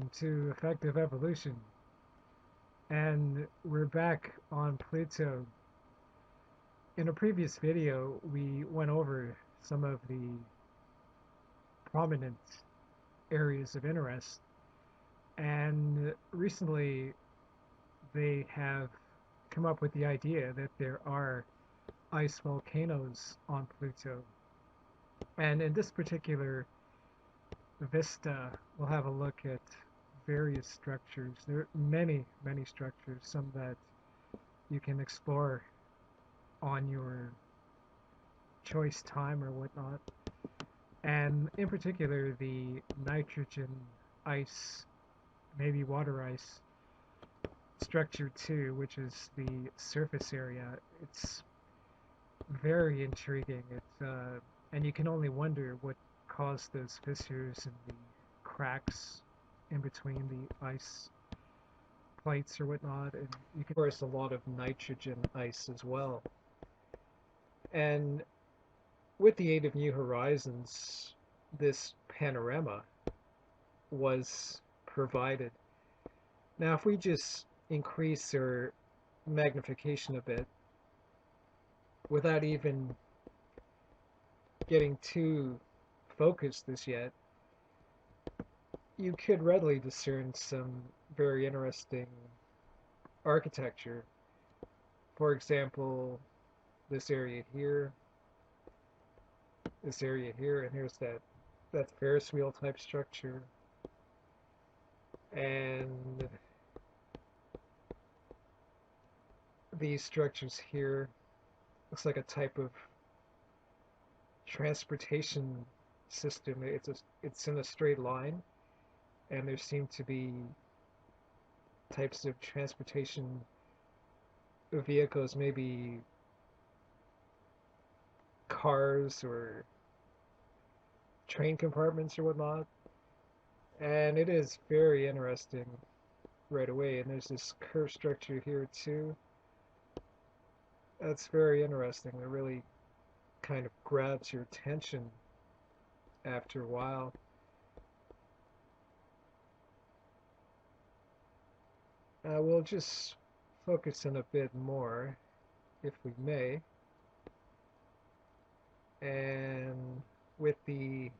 welcome to Effective Evolution. And we're back on Pluto. In a previous video, we went over some of the prominent areas of interest, and recently they have come up with the idea that there are ice volcanoes on Pluto. And in this particular vista, we'll have a look at various structures. There are many, many structures, some that you can explore on your choice time or whatnot. And in particular, the nitrogen ice, maybe water ice structure 2, which is the surface area. It's very intriguing. And you can only wonder what caused those fissures and the cracks in between the ice plates or whatnot. And you can, of course, a lot of nitrogen ice as well. And with the aid of New Horizons, this panorama was provided. Now, if we just increase our magnification a bit, without even getting too focused as yet, you could readily discern some very interesting architecture. For example, this area here, and here's that Ferris wheel type structure, and these structures here looks like a type of transportation system. It's in a straight line, and there seem to be types of transportation vehicles, maybe cars or train compartments or whatnot. And it is very interesting right away. And there's this curved structure here too. That's very interesting. It really kind of grabs your attention after a while. We'll just focus in a bit more, if we may. And with the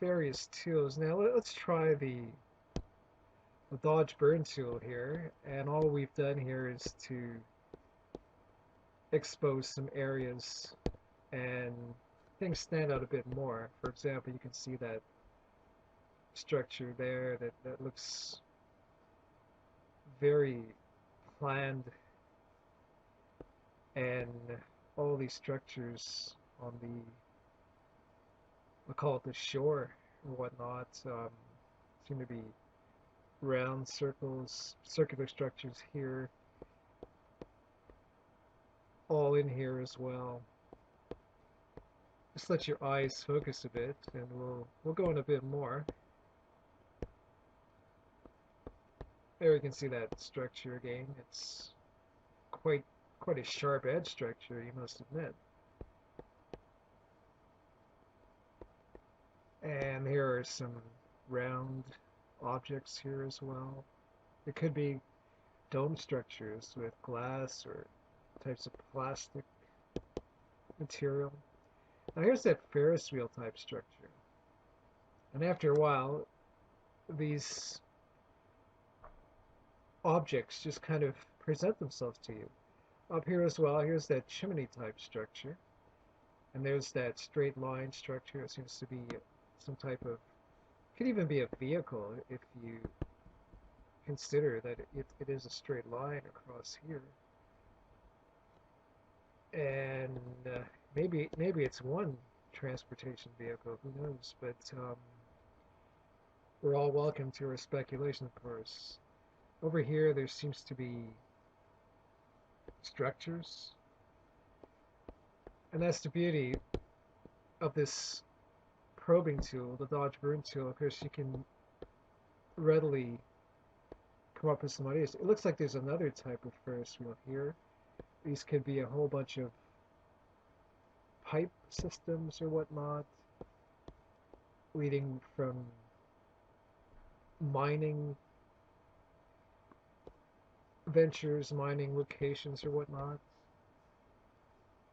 various tools, now let's try the dodge burn tool here, and all we've done here is to expose some areas and things stand out a bit more. For example, you can see that structure there that looks very planned, and all these structures on the, we'll call it the shore or whatnot, seem to be round circles, circular structures here, all in here as well. Just let your eyes focus a bit, and we'll go in a bit more. There you can see that structure again. It's quite a sharp edge structure, you must admit. And here are some round objects here as well. It could be dome structures with glass or types of plastic material. Now here's that Ferris wheel type structure. And after a while, these objects just kind of present themselves to you. Up here as well, here's that chimney type structure. And there's that straight line structure. It seems to be some type of, could even be a vehicle if you consider that it is a straight line across here. And maybe it's one transportation vehicle, who knows? But we're all welcome to our speculation, of course. Over here, there seems to be structures, and that's the beauty of this probing tool, the dodge burn tool. Of course, you can readily come up with some ideas. It looks like there's another type of Ferris wheel here. These could be a whole bunch of pipe systems or whatnot. leading from mining ventures, mining locations, or whatnot.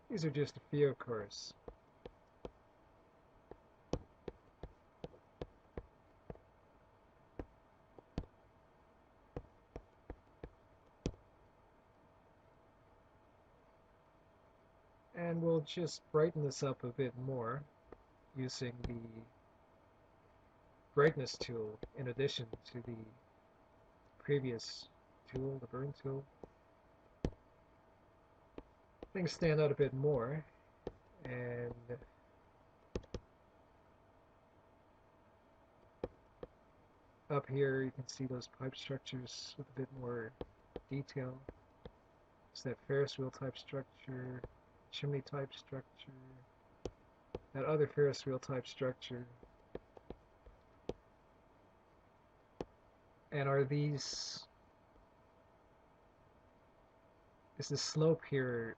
These are just a few, of course. And we'll just brighten this up a bit more using the brightness tool in addition to the previous tool, the burn tool. Things stand out a bit more, and up here you can see those pipe structures with a bit more detail. It's that Ferris wheel type structure, chimney type structure, that other Ferris wheel type structure. And is the slope here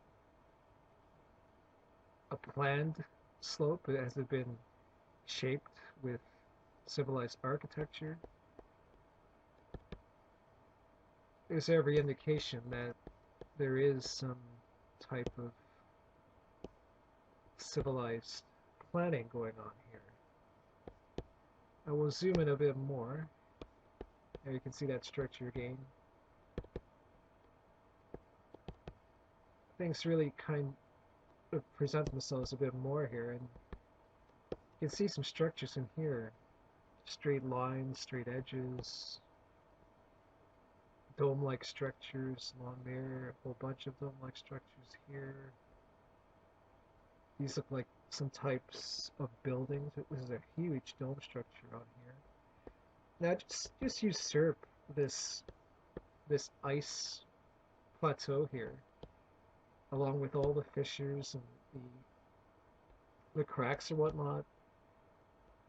a planned slope? Has it been shaped with civilized architecture? There's every indication that there is some type of civilized planning going on here. I will zoom in a bit more. There you can see that structure again. Things really kind of present themselves a bit more here, and you can see some structures in here. Straight lines, straight edges, dome-like structures along there, a whole bunch of dome-like structures here. These look like some types of buildings. This is a huge dome structure on here. Now just usurp this ice plateau here, along with all the fissures and the cracks and whatnot.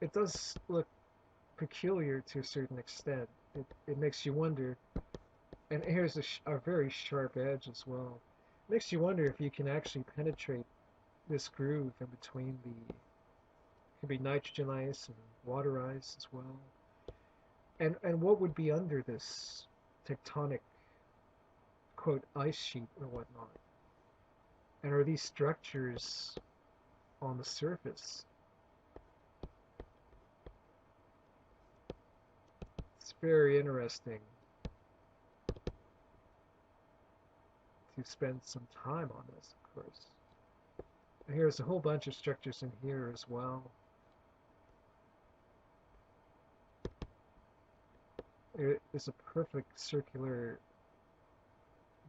It does look peculiar to a certain extent. It makes you wonder, and here's a very sharp edge as well. It makes you wonder if you can actually penetrate this groove in between the, could be nitrogen ice and water ice as well. And what would be under this tectonic, quote, ice sheet or whatnot? And are these structures on the surface? It's very interesting to spend some time on this, of course. And here's a whole bunch of structures in here as well. There is a perfect circular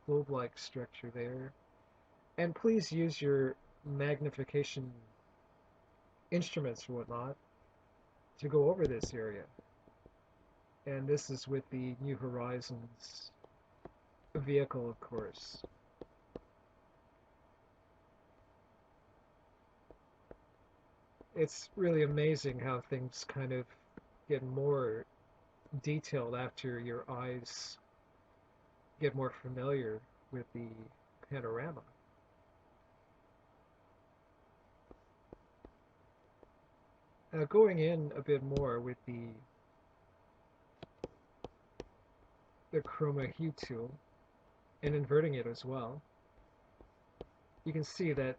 globe-like structure there. And please use your magnification instruments or whatnot to go over this area. And this is with the New Horizons vehicle, of course. It's really amazing how things kind of get more detailed after your eyes get more familiar with the panorama. Now going in a bit more with the chroma hue tool and inverting it as well, you can see that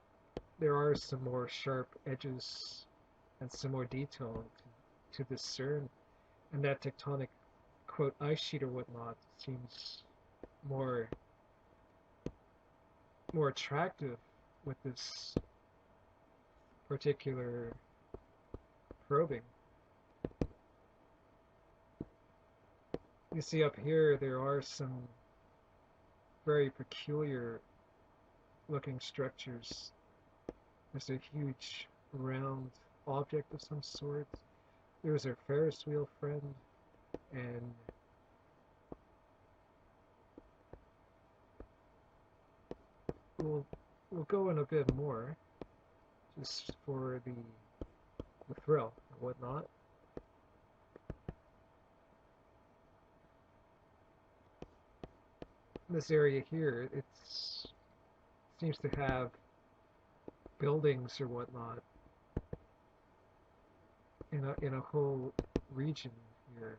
there are some more sharp edges and some more detail to discern, and that tectonic, quote, ice sheet or whatnot seems more attractive with this particular probing. You see up here there are some very peculiar looking structures. There's a huge round object of some sort. There's our Ferris wheel friend, and we'll go in a bit more just for the thrill and whatnot. This area here, it seems to have buildings or whatnot in a whole region here.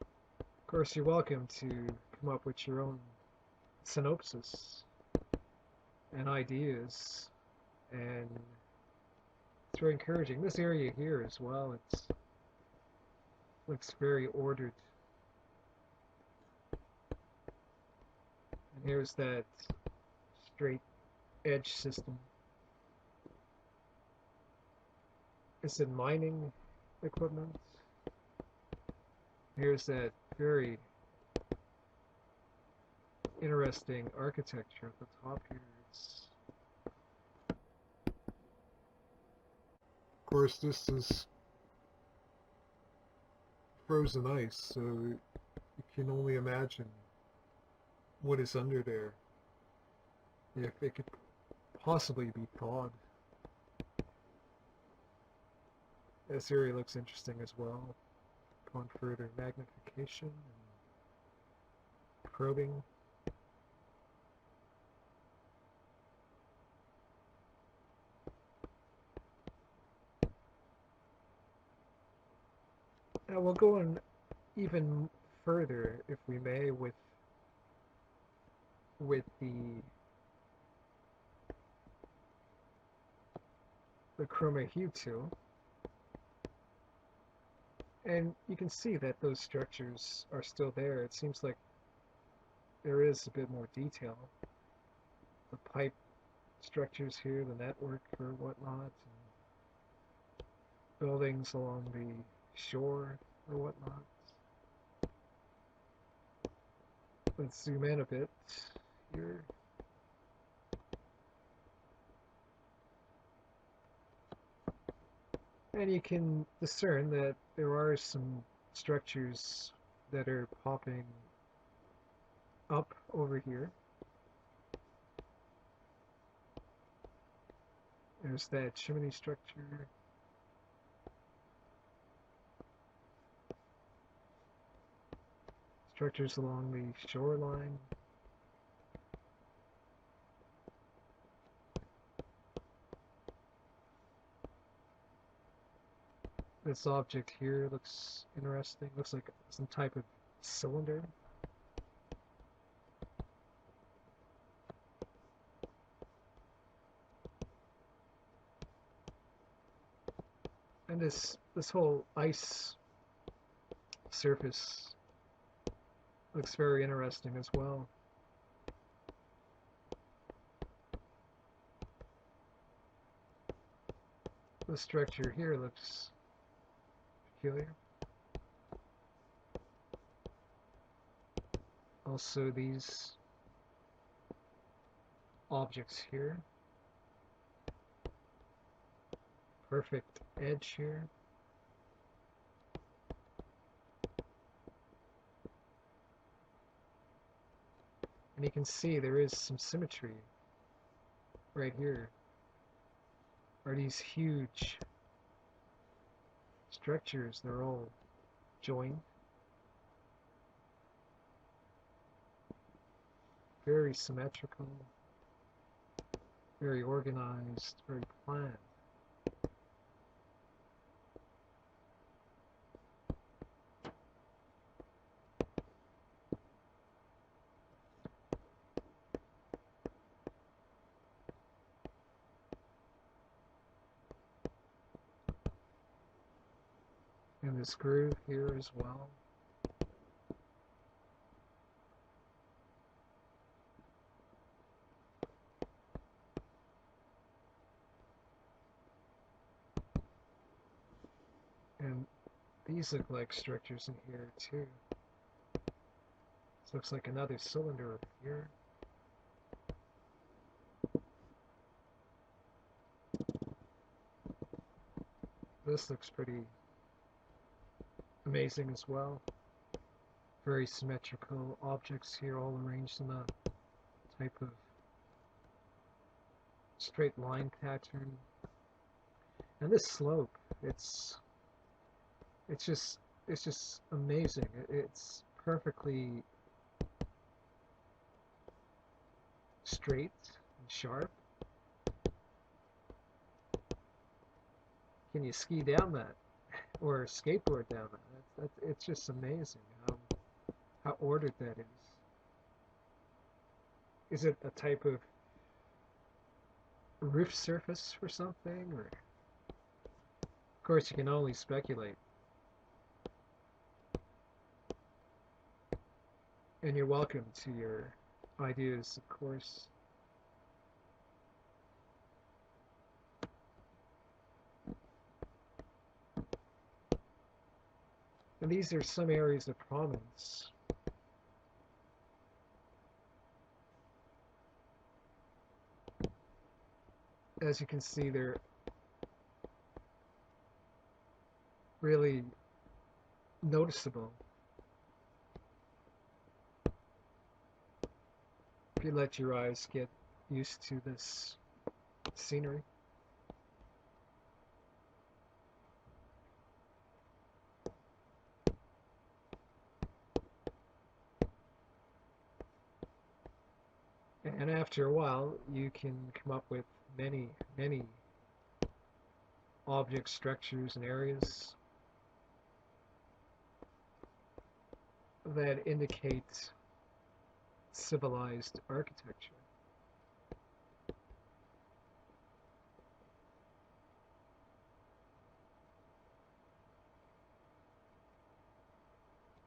Of course, you're welcome to come up with your own synopsis and ideas, and it's very encouraging. This area here as well, it looks very ordered. And here's that straight edge system. It's in mining equipment. Here's that very interesting architecture at the top here. Of course, this is frozen ice, so you can only imagine what is under there. If it could possibly be thawed. This area looks interesting as well, upon further magnification and probing. Now we'll go on even further, if we may, with the chroma hue tool. And you can see that those structures are still there. It seems like there is a bit more detail. The pipe structures here, the network or whatnot, and buildings along the shore or whatnot. Let's zoom in a bit here. And you can discern that there are some structures that are popping up over here. There's that chimney structure. Structures along the shoreline. This object here looks interesting. Looks like some type of cylinder. And this whole ice surface looks very interesting as well. The structure here looks peculiar. Also these objects here. Perfect edge here. And you can see there is some symmetry right here. Are these huge structures? They're all joined. Very symmetrical, very organized, very planned. And this groove here as well. And these look like structures in here too. This looks like another cylinder over here. This looks pretty amazing as well. Very symmetrical objects here, all arranged in a type of straight line pattern. And this slope, it's just amazing. It's perfectly straight and sharp. can you ski down that or skateboard down that? It's just amazing how ordered that is. Is it a type of roof surface for something, or of course you can only speculate. And you're welcome to your ideas, of course. And these are some areas of prominence. As you can see, they're really noticeable if you let your eyes get used to this scenery. And after a while, you can come up with many, many object structures and areas that indicate civilized architecture.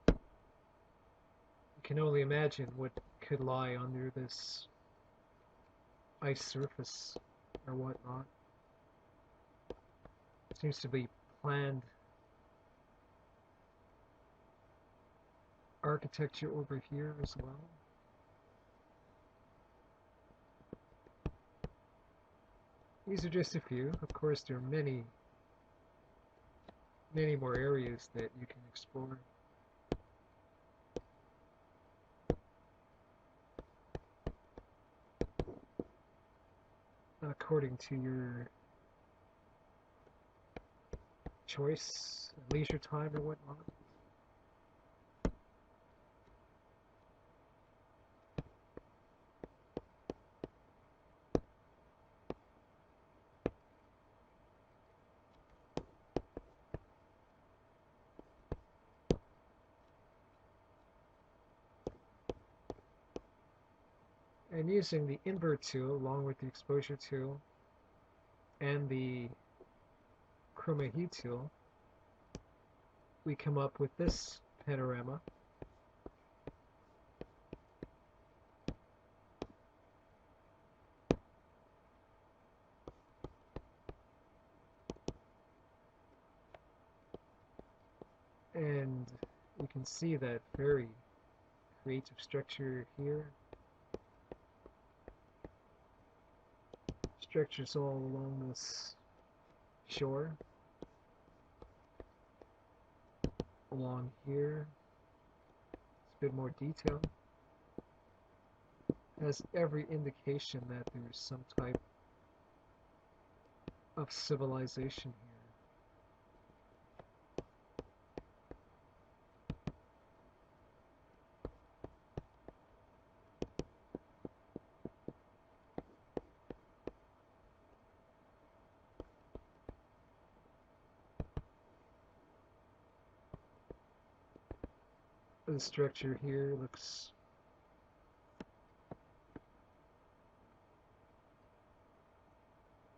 You can only imagine what could lie under this ice surface or whatnot. Seems to be planned architecture over here as well. These are just a few. Of course, there are many, many more areas that you can explore. According to your choice, leisure time or whatnot. And using the invert tool along with the exposure tool and the chroma key tool, we come up with this panorama. And you can see that very creative structure here. Structures all along this shore. Along here, it's a bit more detail. Has every indication that there's some type of civilization here. The structure here looks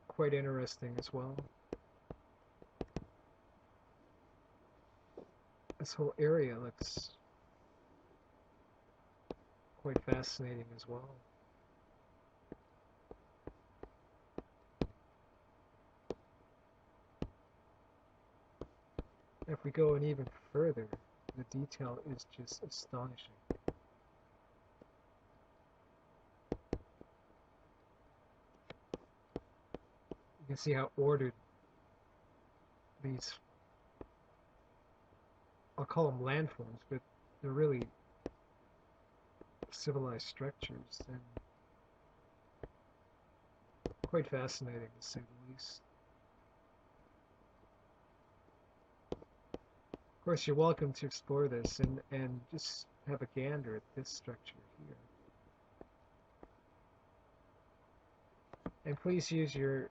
quite interesting as well. This whole area looks quite fascinating as well. If we go in even further, the detail is just astonishing. You can see how ordered these, I'll call them landforms, but they're really civilized structures and quite fascinating to say the least. Of course, you're welcome to explore this and just have a gander at this structure here. And please use your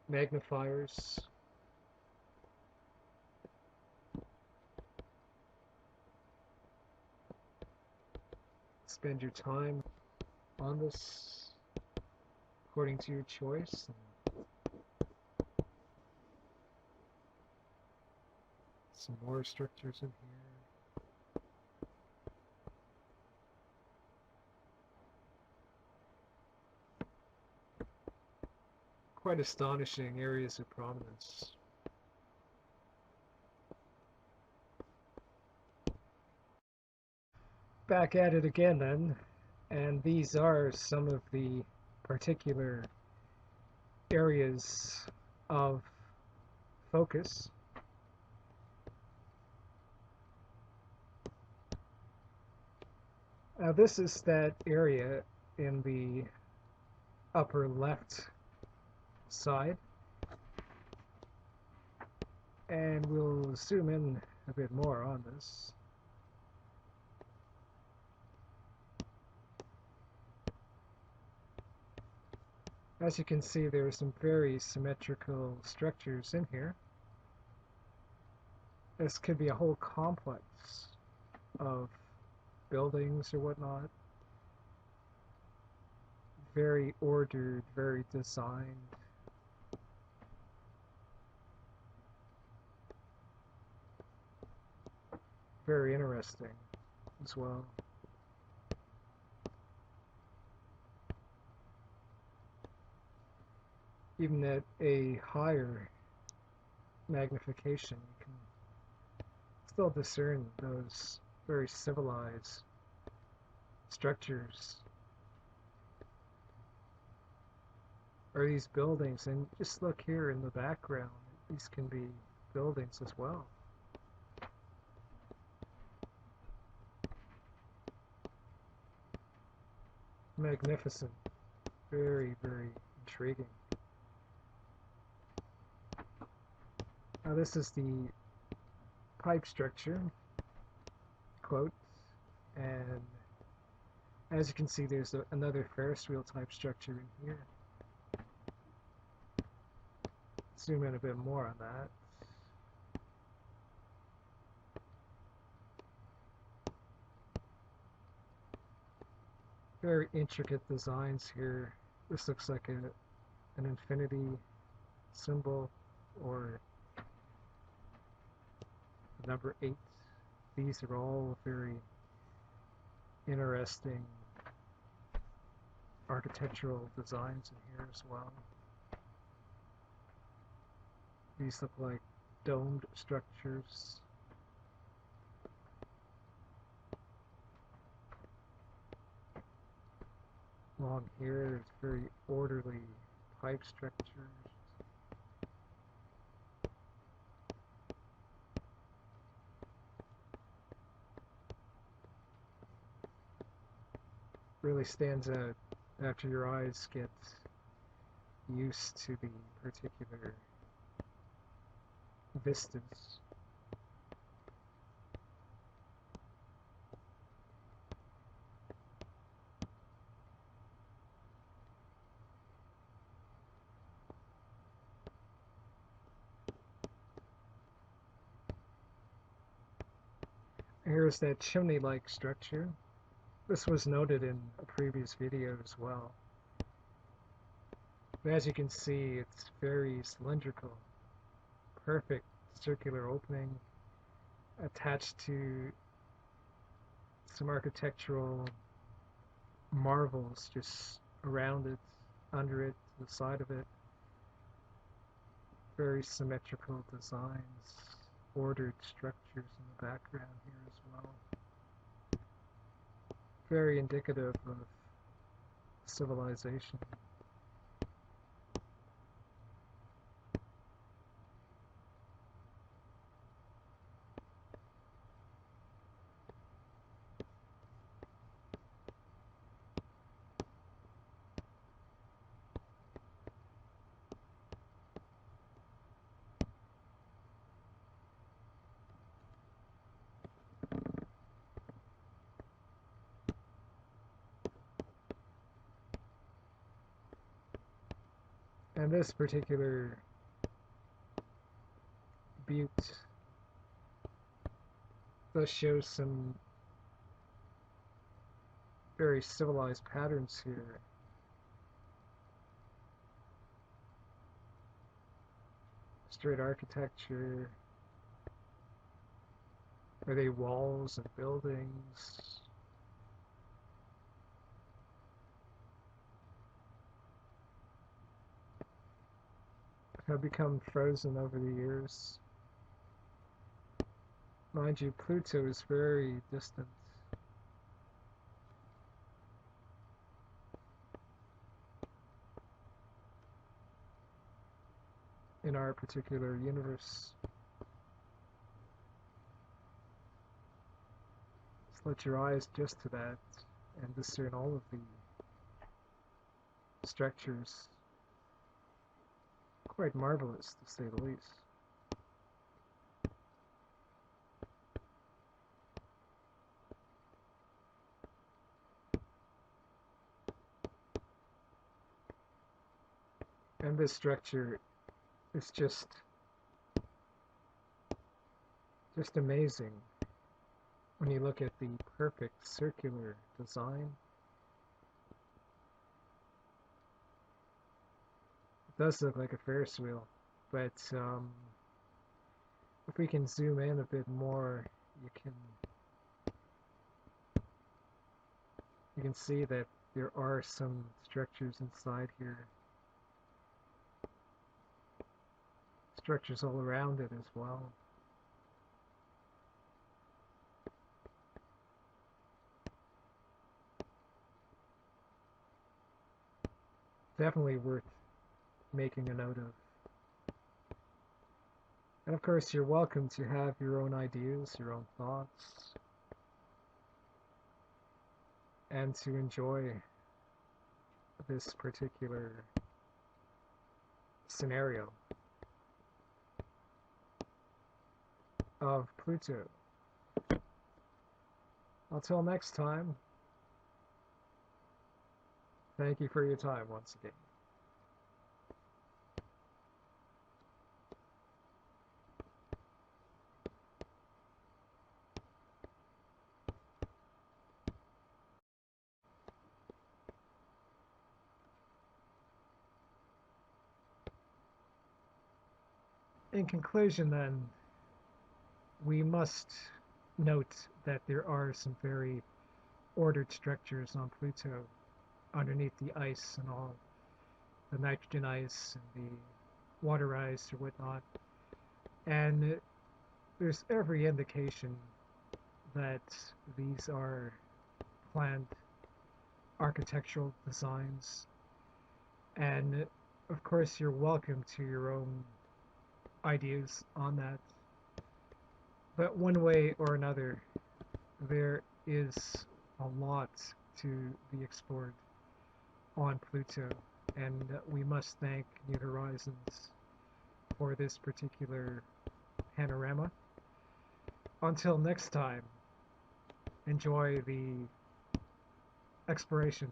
magnifiers spend your time on this according to your choice. Some more structures in here. Quite astonishing areas of prominence. Back at it again then, and these are some of the particular areas of focus. Now this is that area in the upper left side, and we'll zoom in a bit more on this. As you can see, there are some very symmetrical structures in here. This could be a whole complex of buildings or whatnot. Very ordered, very designed. Very interesting as well. Even at a higher magnification, you can still discern those very civilized structures, or these buildings. And just look here in the background, these can be buildings as well. Magnificent. Very, very intriguing. Now this is the pipe structure, quote, and as you can see, there's another Ferris wheel type structure in here. Zoom in a bit more on that. Very intricate designs here. This looks like an infinity symbol, or the number 8. These are all very interesting architectural designs in here as well. These look like domed structures. Along here, there's very orderly pipe structures. Really stands out after your eyes get used to the particular vistas. Here's that chimney-like structure. This was noted in a previous video as well. But as you can see, it's very cylindrical. Perfect circular opening attached to some architectural marvels just around it, under it, to the side of it. Very symmetrical designs, ordered structures in the background here as well. Very indicative of civilization. And this particular butte does show some very civilized patterns here. Straight architecture. Are they walls and buildings? Have become frozen over the years. Mind you, Pluto is very distant in our particular universe. Just let your eyes adjust to that and discern all of the structures. Quite marvelous, to say the least. And this structure is just amazing when you look at the perfect circular design. It does look like a Ferris wheel, but if we can zoom in a bit more, you can see that there are some structures inside here, structures all around it as well. Definitely worth making a note of. And of course, you're welcome to have your own ideas, your own thoughts, and to enjoy this particular scenario of Pluto. Until next time, thank you for your time once again. In conclusion, then, we must note that there are some very ordered structures on Pluto underneath the ice and all the nitrogen ice and the water ice or whatnot. And there's every indication that these are planned architectural designs. And of course, you're welcome to your own ideas on that. But one way or another, there is a lot to be explored on Pluto, and we must thank New Horizons for this particular panorama. Until next time, enjoy the exploration